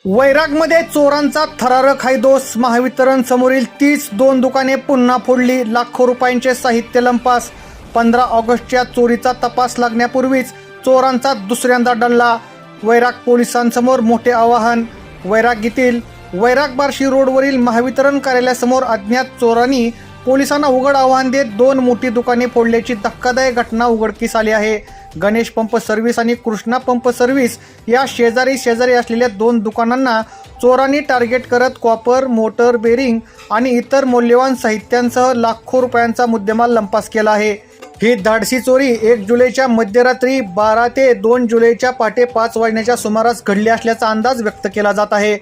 वैरागमध्ये चोरांचा थरारक हायदोस. महावितरण समोरील 32 दुकाने पुन्हा फोडली. लाखो रुपयांचे साहित्य लंपास. 15 ऑगस्टच्या चोरीचा तपास लागण्यापूर्वीच चोरांचा दुसऱ्यांदा डल्ला. वैराग पोलिसांसमोर मोठे आवाहन. वैराग येथील वैराग बार्शी रोडवरील महावितरण कार्यालयासमोर अज्ञात चोरांनी पोलिसांना उघड आव्हान देत 2 मोठी दुकाने फोडल्याची धक्कादायक घटना उघडकीस आली आहे. गणेश पंप सर्व्हिस आणि कृष्णा पंप सर्व्हिस या शेजारी असलेल्या 2 दुकानांना चोरांनी टार्गेट करत कॉपर, मोटर बेरिंग आणि इतर मौल्यवान साहित्यांसह लाखो रुपयांचा मुद्देमाल लंपास केला आहे. ही धाडसी चोरी 1 जुलैच्या मध्यरात्री 12 ते 2 जुलैच्या पहाटे 5 वाजण्याच्या सुमारास घडली असल्याचा अंदाज व्यक्त केला जात आहे.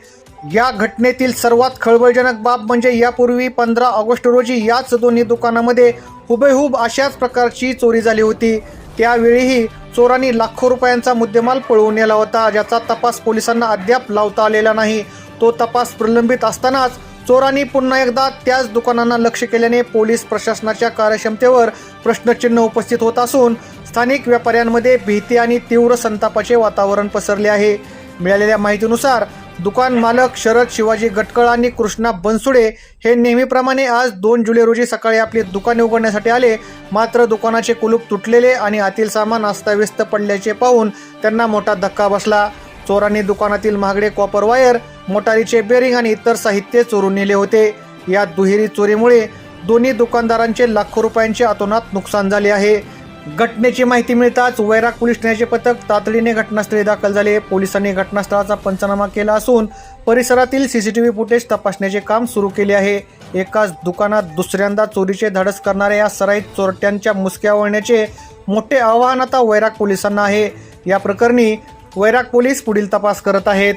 या घटनेतील सर्वात खळबळजनक बाब म्हणजे यापूर्वी 15 ऑगस्ट रोजी याच दोन्ही दुकानामध्ये हुबेहूब अशाच प्रकारची चोरी झाली होती. त्यावेळीही चोरांनी लाखो रुपयांचा मुद्देमाल पळवून नेला होता, ज्याचा तपास पोलिसांना अद्याप लावता आलेला नाही. तो तपास प्रलंबित असतानाच चोरांनी पुन्हा एकदा त्याच दुकानांना लक्ष केल्याने पोलीस प्रशासनाच्या कार्यक्षमतेवर प्रश्नचिन्ह उपस्थित होत असून स्थानिक व्यापाऱ्यांमध्ये भीती आणि तीव्र संतापाचे वातावरण पसरले आहे. मिळालेल्या माहितीनुसार दुकान मालक शरद शिवाजी गटकळ आणि कृष्णा बनसुडे हे नेहमीप्रमाणे आज 2 जुलै रोजी सकाळी आपली दुकाने उघडण्यासाठी आले. मात्र दुकानाचे कुलूप तुटलेले आणि आतील सामान अस्ताव्यस्त पडल्याचे पाहून त्यांना मोठा धक्का बसला. चोरांनी दुकानातील महागडे कॉपर वायर, मोटारीचे बेरिंग आणि इतर साहित्य चोरून नेले होते. या दुहेरी चोरीमुळे दोन्ही दुकानदारांचे लाखो रुपयांचे अतोनात नुकसान झाले आहे. घटनेची माहिती मिळताच वैराग पोलीस ठाण्याचे पथक तातडीने घटनास्थळी दाखल झाले. पोलिसांनी घटनास्थळाचा पंचनामा केला असून परिसरातील सीसीटीव्ही फुटेज तपासण्याचे काम सुरू केले आहे. एकाच दुकानात दुसऱ्यांदा चोरीचे धाडस करणाऱ्या या सराईत चोरट्यांच्या मुसक्या वळण्याचे मोठे आव्हान आता वैराग पोलिसांना आहे. या प्रकरणी वैराग पोलीस पुढील तपास करत आहेत.